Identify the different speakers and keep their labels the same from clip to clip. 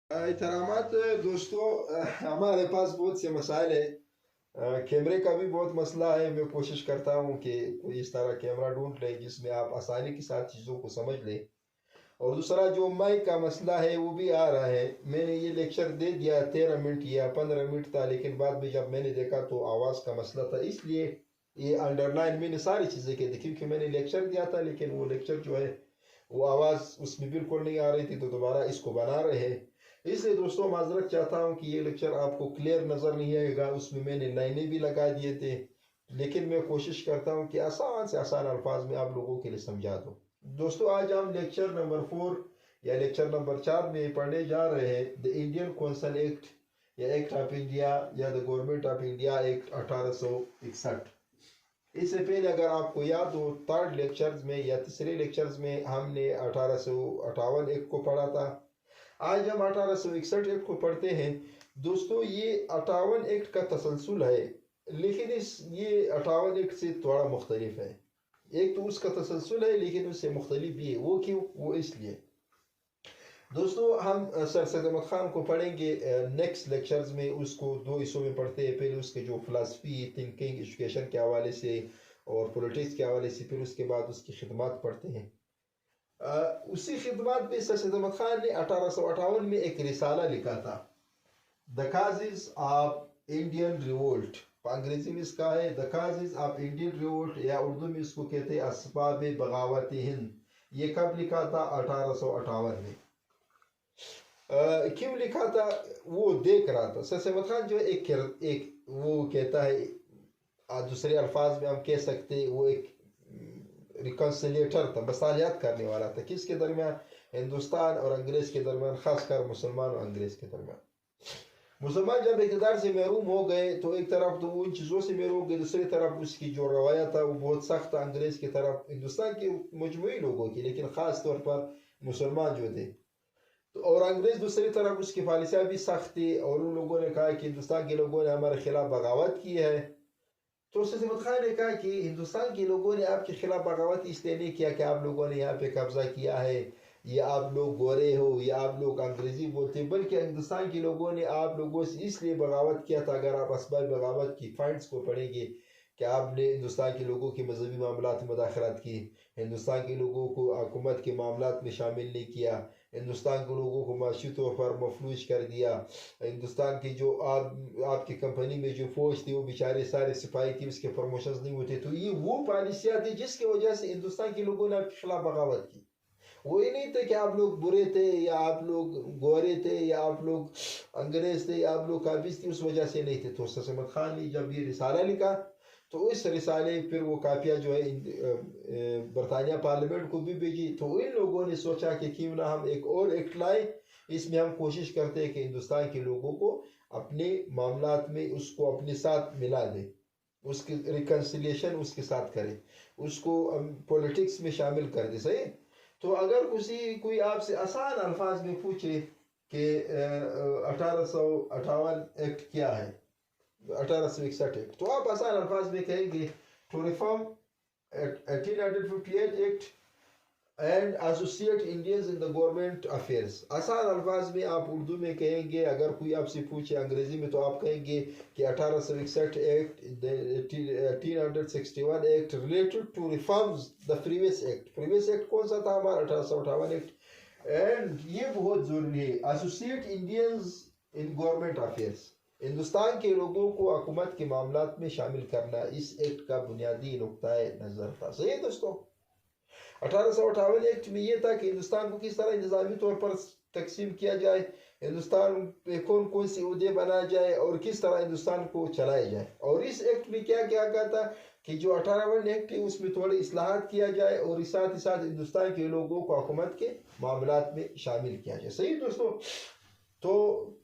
Speaker 1: एहतरामात दोस्तों, हमारे पास बहुत से मसाइल है। कैमरे का भी बहुत मसला है। मैं कोशिश करता हूँ कि कोई इस तरह कैमरा ढूंढ ले जिसमें आप आसानी के साथ चीज़ों को समझ लें। और दूसरा जो माइक का मसला है वो भी आ रहा है। मैंने ये लेक्चर दे दिया, 13 मिनट या 15 मिनट था, लेकिन बाद में जब मैंने देखा तो आवाज़ का मसला था, इसलिए ये अंडरलाइन मैंने सारी चीज़ें की थी, क्योंकि मैंने लेक्चर दिया था लेकिन वो लेक्चर जो है वो आवाज़ उसमें बिल्कुल नहीं आ रही थी, तो दोबारा इसको बना रहे हैं। इसलिए दोस्तों माजरत चाहता हूँ कि ये लेक्चर आपको क्लियर नज़र नहीं आएगा। उसमें मैंने लाइनें भी लगा दिए थे, लेकिन मैं कोशिश करता हूँ कि आसान से आसान अल्फाज में आप लोगों के लिए समझा दूँ। दोस्तों आज हम लेक्चर नंबर 4 या लेक्चर नंबर 4 में पढ़ने जा रहे हैं द इंडियन कौंसल एक्ट या एक्ट ऑफ इंडिया या the government of India act 1861। इससे पहले अगर आपको याद हो, थर्ड लेक्चर्स में या तीसरे लेक्चर्स में हमने 1858 एक्ट को पढ़ा था। आज हम 1861 एक्ट को पढ़ते हैं। दोस्तों ये 58 एक्ट का तसलसल है, लेकिन ये 58 एक्ट से थोड़ा मुख्तलिफ है। एक तो उसका तसलसल है लेकिन उससे मुख्तलिफ भी है। वो क्यों? वो इसलिए दोस्तों हम सर सैयद अहमद खान को पढ़ेंगे नेक्स्ट लेक्चर्स में। उसको दो हिस्सों में पढ़ते हैं। पहले उसके जो फिलासफी, थिंकिंग, एजुकेशन के हवाले से और पॉलिटिक्स के हवाले से, फिर उसके बाद उसकी खिदमत पढ़ते हैं। उसी खिदमत में सर सैयद अहमद खान ने 1858 में एक रिसाला लिखा था, the causes of Indian revolt. अंग्रेजी में इसका है the causes of Indian revolt, या उर्दू में इसको कहते हैं असबाब बगावत हिंद। ये कब लिखा था? 1858 में। क्यों लिखा था? वो देख रहा था। सर सैयद खान जो एक वो कहता है, दूसरे अल्फाज में हम कह सकते हैं वो एक रिकन्सिलेटर था, मसालियात करने वाला था। किसके दरमियान? हिंदुस्तान और अंग्रेज के दरमियान, खासकर मुसलमान और अंग्रेज के दरमियान। मुसलमान जब इक़्तिदार से महरूम हो गए तो एक तरफ तो वो उन चीज़ों से महरूम हो गए, दूसरी तरफ उसकी जो रवाया था वो बहुत सख्त था अंग्रेज की तरफ, हिंदुस्तान के मजमूई लोगों की, लेकिन ख़ास तौर पर मुसलमान जो थे। तो और अंग्रेज दूसरी तरफ उसकी पॉलिसियाँ भी सख्त थी, और उन लोगों ने कहा कि हिंदुस्तान के लोगों ने हमारे खिलाफ बगावत की है। तो सैयद अहमद खान ने कहा कि हिंदुस्तान के लोगों ने आपके खिलाफ बगावत इसलिए नहीं किया कि आप लोगों ने यहाँ पे कब्जा किया है, या आप लोग गोरे हो, या आप लोग अंग्रेजी बोलते, बल्कि हिंदुस्तान के लोगों ने आप लोगों से इसलिए बगावत किया था। अगर आप असबाब बगावत की पॉइंट्स को पढ़ेंगे कि आपने हिंदुस्तान के लोगों के मजहबी मामलात में मुदाखलत की, हिंदुस्तान के लोगों को हुकूमत के मामलात में शामिल नहीं किया, हिंदुस्तान के लोगों को माशी तौर पर मफलूज कर दिया, हिंदुस्तान की जो आपकी कंपनी में जो फौज थी वो बेचारे सारे सिपाही थी, उसके प्रमोशंस नहीं होते। तो ये वो पॉलिसियाँ थी जिसकी वजह से हिंदुस्तान के लोगों ने आपके खिलाफ बगावत की। वो ये नहीं था कि आप लोग बुरे थे, या आप लोग गोरे थे, या आप लोग अंग्रेज थे, या आप लोग काबिज थे, उस वजह से नहीं थे। तो सर सैयद खान ने जब ये रिसाला लिखा तो इस रिसाले फिर वो कापियाँ जो है बरतानिया पार्लियामेंट को भी भेजी। तो इन लोगों ने सोचा कि क्यों ना हम एक और एक्ट लाए, इसमें हम कोशिश करते हैं कि हिंदुस्तान के लोगों को अपने मामलात में उसको अपने साथ मिला दे, उसकी रिकन्सिलिएशन उसके साथ करें, उसको पॉलिटिक्स में शामिल कर दे। सही। तो अगर कोई आपसे आसान अल्फाज में पूछे कि 1858 एक्ट क्या है, 1861 एक्ट, तो आप आसान अल्फाज में कहेंगे to reform 1858 act and associate Indians in the government affairs. आसान अल्फाज में आप उर्दू में कहेंगे। अगर कोई आपसे पूछे अंग्रेजी में तो आप कहेंगे कि 1861 act, 1861 act related to reforms the previous act. Previous act कौन सा था? हमारा 1858 एक्ट। एंड ये बहुत जरूरी है, associate Indians in government affairs, Hindustan के लोगों को हुकूमत के मामलात में शामिल करना इस एक्ट का बुनियादी नुक्ता नज़र था। सही है दोस्तों। 1858 एक्ट में यह था कि हिंदुस्तान को किस तरह इंतजामी तौर पर तकसीम किया जाए, हिंदुस्तान पे कौन कौन सी उहदे बनाए जाए, और किस तरह हिंदुस्तान को चलाया जाए। और इस एक्ट में क्या क्या कहता कि जो 1858 एक्ट है उसमें थोड़ी इस्लाहात किया जाए, और साथ ही साथ हिंदुस्तान के लोगों को हुकूमत के मामलात में शामिल किया जाए। सही दोस्तों। तो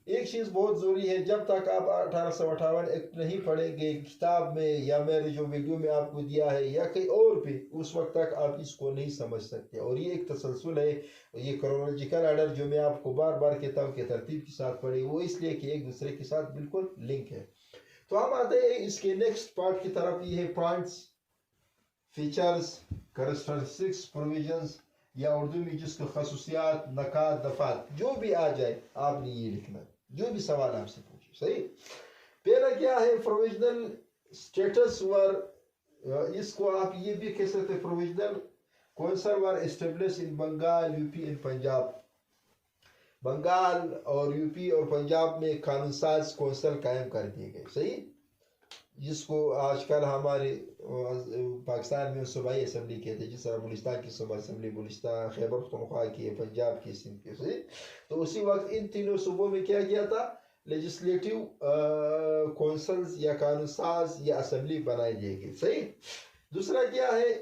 Speaker 1: एक चीज़ बहुत ज़रूरी है, जब तक आप 1858 एक्ट नहीं पढ़ेंगे किताब में, या मेरे जो वीडियो में आपको दिया है, या कहीं और भी, उस वक्त तक आप इसको नहीं समझ सकते। और ये एक तसलसल है, ये क्रोनोलॉजिकल आर्डर जो मैं आपको बार बार कहता हूँ कि तरतीब के साथ पढ़े, वो इसलिए कि एक दूसरे के साथ बिल्कुल लिंक है। तो हम आते हैं इसके नेक्स्ट पार्ट की तरफ। ये है पॉइंट्स, फीचर्स, कैरेक्टरिस्टिक्स, प्रोविजंस یا اردو میں جس کو خصوصیات، نکات، دفات جو بھی آ جائے آپ نے یہ لکھنا، جو بھی سوال آپ سے پوچھے. صحیح. پہلا کیا ہے پروویژنل اسٹیٹس ور، اس کو آپ یہ بھی کہہ سکتے provisional council were establish in Bengal U P in Punjab. Bengal اور یو پی اور پنجاب میں قانون ساز کونسل قائم کر دیے گئے. صحیح. جس کو آج کل ہمارے پاکستان میں صوبائی اسمبلی کہتے ہیں، جس طرح بلوچستان کی صوبہ اسمبلی بلوچستان، خیبر پختونخوا کی، پنجاب کی، سندھ کی. صحیح. تو اسی وقت ان تینوں صوبوں میں کیا کیا تھا، لیجسلیٹو کونسلز یا قانون ساز یا اسمبلی بنائے دیے گئے. صحیح. دوسرا کیا ہے،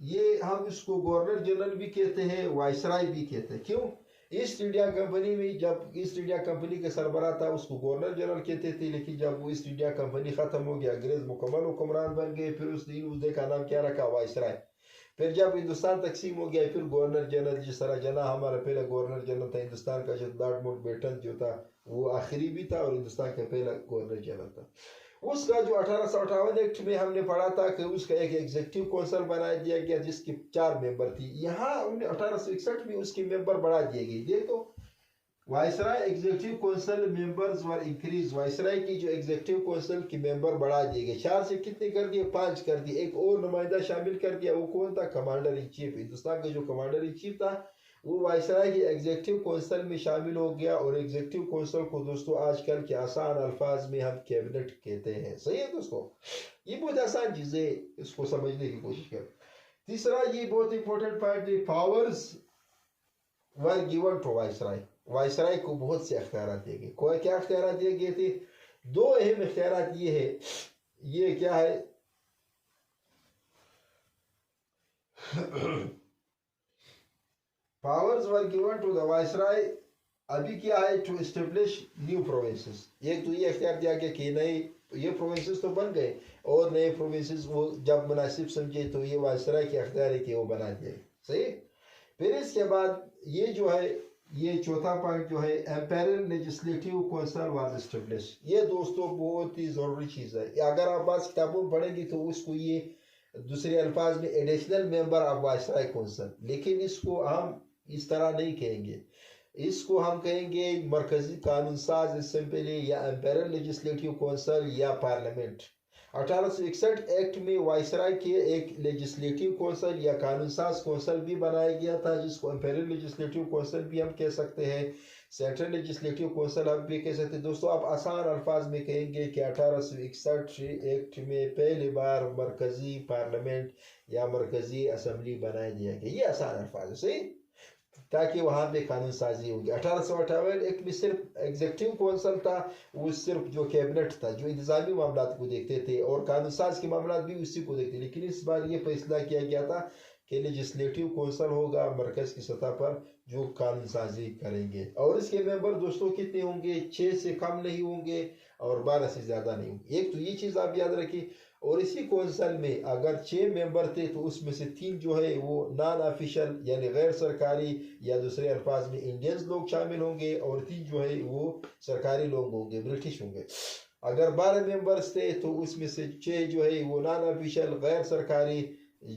Speaker 1: یہ ہم اس کو گورنر جنرل بھی کہتے ہیں، وائسرائے بھی کہتے ہیں. کیوں؟ ایسٹ انڈیا کمپنی میں جب ایسٹ انڈیا کمپنی کا سربراہ تھا اس کو گورنر جنرل کہتے تھے، لیکن جب وہ ایسٹ انڈیا کمپنی ختم ہو گیا، انگریز مکمل حکمران بن گئے، پھر اس نے عہدے کا نام کیا رکھا، وائسرائے. پھر جب ہندوستان تقسیم ہو گیا پھر گورنر جنرل، جس طرح جنا ہمارا پہلا گورنر جنرل تھا ہندوستان کا، جو لارڈ ماؤنٹ بیٹن جو تھا وہ آخری بھی تھا اور ہندوستان کا پہلا گورنر جنرل تھا. اس کا جو 1858 ایکٹ میں ہم نے پڑھا تھا کہ اس کا ایک ایگزیکٹو کونسل بنا دیا گیا جس کی 4 ممبر تھی. یہاں 1861 میں اس کی ممبر بڑھا دیے گئی. دیکھو viceroy executive council members were increase, viceroy کی جو ایگزیکٹو کونسل کی ممبر بڑھا دیے گئے. 4 سے کتنے کر دیے، 5 کر دیے. ایک اور نمائندہ شامل کر دیا، وہ کون تھا، کمانڈر ان چیف. ہندوستان کا جو کمانڈر ان چیف تھا وہ وائسرائے کی ایگزیکٹو کونسل میں شامل ہو گیا. اور ایگزیکٹو کونسل کو دوستو آج کل کے آسان الفاظ میں ہم کیبنٹ کہتے ہیں. صحیح ہے دوستو، یہ بہت آسان چیزیں، اس کو سمجھنے کی کوشش کریں. تیسرا یہ بہت امپورٹنٹ پوائنٹ ہے، powers were given to viceroy. Viceroy کو بہت سے اختیارات دیے گئے. کیا اختیارات دیے گئے تھے؟ 2 اہم اختیارات یہ ہے. یہ کیا ہے، powers were given to the viceroy. ابھی کیا ہے، ٹو اسٹیبلش نیو پروونسز. ایک تو یہ اختیار دیا گیا کہ نئے یہ پروونسز تو بن گئے اور نئے پروونسز وہ جب مناسب سمجھے تو یہ وائسرائے کے اختیار ہے کہ وہ بنا دیا. صحیح. پھر اس کے بعد یہ جو ہے، یہ چوتھا پوائنٹ جو ہے، Imperial legislative council was establish. یہ دوستوں بہت ہی ضروری چیز ہے. اگر آپ بعض کتابوں پڑھیں گے تو اس کو یہ دوسرے الفاظ میں additional member of viceroy council, لیکن اس کو ہم اس طرح نہیں کہیں گے. اس کو ہم کہیں گے مرکزی قانون ساز اسمبلی یا امپیریل لیجسلیٹو کونسل یا پارلیمنٹ. 1861 ایکٹ میں وائسرائے کے ایک لیجسلیٹو کونسل یا قانون ساز کونسل بھی بنایا گیا تھا جس کو امپیریل لیجسلیٹو کونسل بھی ہم کہہ سکتے ہیں، سینٹرل لیجسلیٹو کونسل ہم بھی کہہ سکتے ہیں. دوستو آپ آسان الفاظ میں کہیں گے کہ 1861 ایکٹ میں پہلی بار مرکزی پارلیمنٹ یا مرکزی اسمبلی بنایا دیا گیا. یہ آسان الفاظ ہے. صحیح. تاکہ وہاں پہ قانون سازی ہوگی. 1858 ایک میں صرف ایگزیکٹو کونسل تھا، وہ صرف جو کیبنٹ تھا جو انتظامی معاملات کو دیکھتے تھے اور قانون ساز کے معاملات بھی اسی کو دیکھتے. لیکن اس بار یہ فیصلہ کیا گیا تھا کہ لیجسلیٹو کونسل ہوگا مرکز کی سطح پر جو قانون سازی کریں گے. اور اس کے ممبر دوستوں کتنے ہوں گے، 6 سے کم نہیں ہوں گے اور 12 سے زیادہ نہیں ہوں گے. ایک تو یہ چیز آپ یاد رکھیں. اور اسی کونسل میں اگر 6 ممبر تھے تو اس میں سے 3 جو ہے وہ نان آفیشل یعنی غیر سرکاری یا دوسرے الفاظ میں انڈینز لوگ شامل ہوں گے، اور 3 جو ہے وہ سرکاری لوگ ہوں گے، برٹش ہوں گے. اگر 12 ممبرز تھے تو اس میں سے 6 جو ہے وہ نان آفیشل غیر سرکاری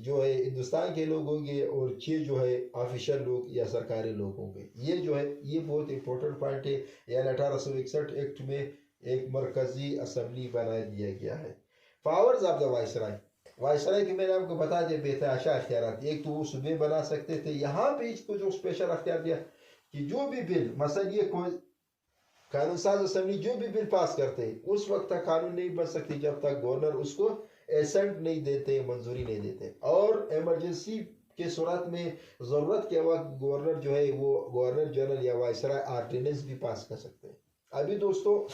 Speaker 1: جو ہے ہندوستان کے لوگ ہوں گے، اور 6 جو ہے آفیشل لوگ یا سرکاری لوگ ہوں گے. یہ جو ہے یہ بہت امپورٹنٹ پوائنٹ ہے. یعنی 1861 ایکٹ میں ایک مرکزی اسمبلی بنا دیا گیا ہے. Powers of the viceroy. Viceroy کے میں نے آپ کو بتا دیا بے تحاشا اختیارات. ایک تو وہ صوبے بنا سکتے تھے. یہاں پہ اس کو جو اسپیشل اختیار دیا کہ جو بھی بل، مثلا یہ کوئی قانون ساز اسمبلی جو بھی بل پاس کرتے اس وقت تک قانون نہیں بن سکتی جب تک گورنر اس کو ایسنٹ نہیں دیتے، منظوری نہیں دیتے. اور ایمرجنسی کے صورت میں ضرورت کے وقت گورنر جو ہے وہ گورنر جنرل یا وائسرائے آرڈیننس بھی پاس کر سکتے ہیں. ابھی دوستو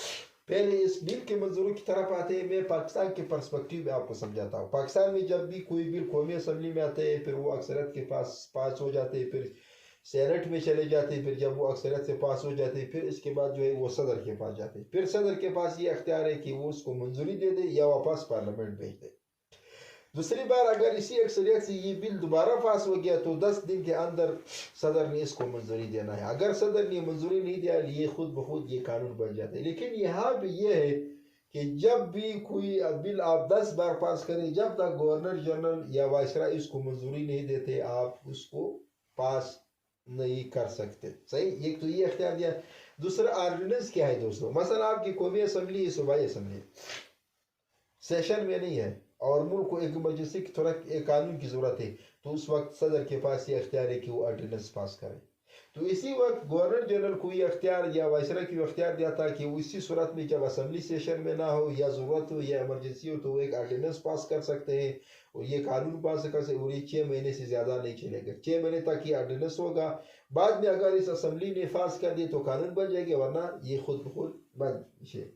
Speaker 1: پہلے اس بل کے منظوری کی طرف آتے ہیں. میں پاکستان کے پرسپیکٹیو میں آپ کو سمجھاتا ہوں. پاکستان میں جب بھی کوئی بل قومی اسمبلی میں آتے ہیں پھر وہ اکثریت کے پاس پاس ہو جاتے ہیں، پھر سینٹ میں چلے جاتے ہیں، پھر جب وہ اکثریت سے پاس ہو جاتے ہیں پھر اس کے بعد جو ہے وہ صدر کے پاس جاتے ہیں. پھر صدر کے پاس یہ اختیار ہے کہ وہ اس کو منظوری دے دے یا واپس پارلیمنٹ بھیج دے. دوسری بار اگر اسی اکثریت سے یہ بل دوبارہ پاس ہو گیا تو 10 دن کے اندر صدر نے اس کو منظوری دینا ہے. اگر صدر نے منظوری نہیں دیا یہ خود بخود یہ قانون بن جاتا ہے. لیکن یہاں پہ یہ ہے کہ جب بھی کوئی بل آپ 10 بار پاس کریں، جب تک گورنر جنرل یا وائسرائے اس کو منظوری نہیں دیتے آپ اس کو पास नहीं कर सकते। सही, एक तो ये अख्तियार दिया। दूसरा आर्डिनेंस क्या है दोस्तों, मसलन आपकी कौमी असम्बली सूबाई असम्बली सेशन में नहीं है और मुल्क को एक इमरजेंसी की थोड़ा एक कानून की ज़रूरत है, तो उस वक्त सदर के पास ये अख्तियार है कि वो आर्डिनेंस पास करे। तो इसी वक्त गवर्नर जनरल को ये अख्तियार या वायसराय को अख्तियार दिया था कि वो इसी सूरत में जब असम्बली सेशन में ना हो या ज़रूरत हो या इमरजेंसी हो तो वो एक आर्डिनेंस पास कर सकते हैं और ये कानून पास कर सकते। और ये 6 महीने से ज़्यादा नहीं चलेगा, 6 महीने तक ये आर्डिनेंस होगा। बाद में अगर इस असम्बली ने पास कर दिए तो कानून बन जाएगा, वरना ये खुद ब खुद बन जाए।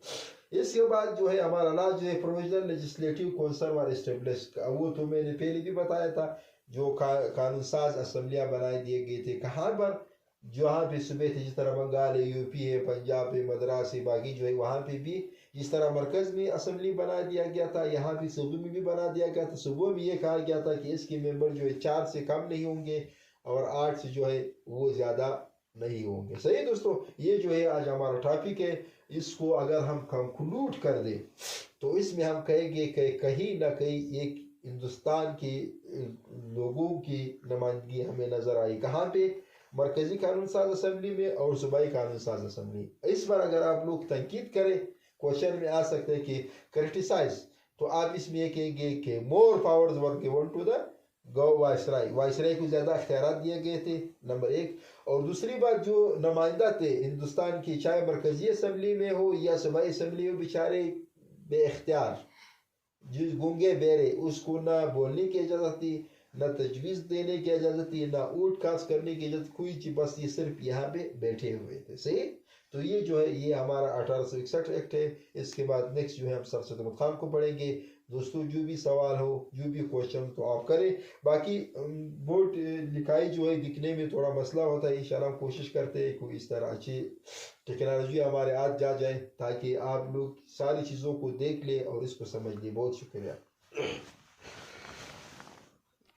Speaker 1: इसके बाद जो है हमारा ला जो है प्रोविजनल लेजिस्लेटिव कौंसल वाला इस्टेब्लिश, वो तो मैंने पहले भी बताया था, जो कानून साज असम्बलियाँ बनाए दिए गए थे। कहाँ पर, जहाँ पे सूबे थे, जिस तरह बंगाल है, यूपी है, पंजाब है, मद्रास है, बाकी जो है वहाँ पे भी जिस तरह मरकज़ में असम्बली बना दिया गया था, यहाँ भी सूबे में भी बना दिया गया था। सूबों में ये कहा गया था कि इसके मेंबर जो है 4 से कम नहीं होंगे और 8 से जो है वो ज़्यादा नहीं होंगे। सही दोस्तों, ये जो है आज हमारा टॉपिक है। इसको अगर हम कंक्लूड कर दें तो इसमें हम कहेंगे कि कहीं ना कहीं एक हिंदुस्तान के लोगों की नुमाइंदगी हमें नज़र आई। कहाँ पे, मरकजी कानून साज असम्बली में और सूबाई कानून साज असम्बली। इस पर अगर आप लोग तनकीद करें, क्वेश्चन में आ सकते हैं कि क्रिटिसाइज, तो आप इसमें ये कहेंगे कि more powers were given to the viceroy, viceroy को ज़्यादा अख्तियारात दिए गए थे, नंबर 1। और दूसरी बात, जो नुमाइंदा थे हिंदुस्तान की, चाहे मरकजी असम्बली में हो या सूबाई असम्बली में, बेचारे बेख्तियार, जिस गूंगे बेरे, उसको ना बोलने की इजाज़त थी, ना तजवीज़ देने की इजाज़त थी, ना ऊट कास करने की इजाज़त, कोई चीज़, बस ये सिर्फ यहाँ पे बैठे हुए थे। सही, तो ये जो है ये हमारा 1861 एक्ट है। इसके बाद नेक्स्ट जो है हम सर सैयद खान को पढ़ेंगे। दोस्तों जो भी सवाल हो, जो भी क्वेश्चन तो आप करें। बाकी बोर्ड लिखाई जो है दिखने में थोड़ा मसला होता है, इंशाल्लाह हम कोशिश करते हैं कोई इस तरह अच्छी टेक्नोलॉजी हमारे हाथ जा जाए ताकि आप लोग सारी चीज़ों को देख लें और इसको समझ लें। बहुत शुक्रिया।